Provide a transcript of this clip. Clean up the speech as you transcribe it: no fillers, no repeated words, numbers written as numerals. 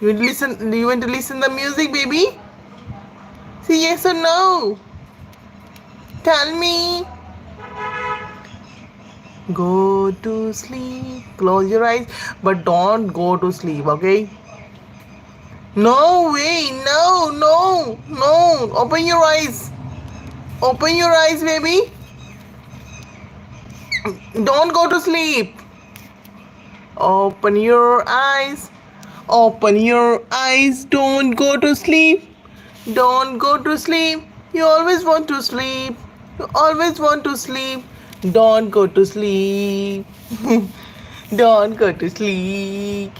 You want to listen? Do you want to listen the music, baby? Say yes or no. Tell me. Go to sleep. Close your eyes, but don't go to sleep, okay? No way. No, no, no. Open your eyes. Open your eyes, baby. Don't go to sleep. Open your eyes. Open your eyes. Don't go to sleep. Don't go to sleep. You always want to sleep. You always want to sleep. Don't go to sleep. Don't go to sleep.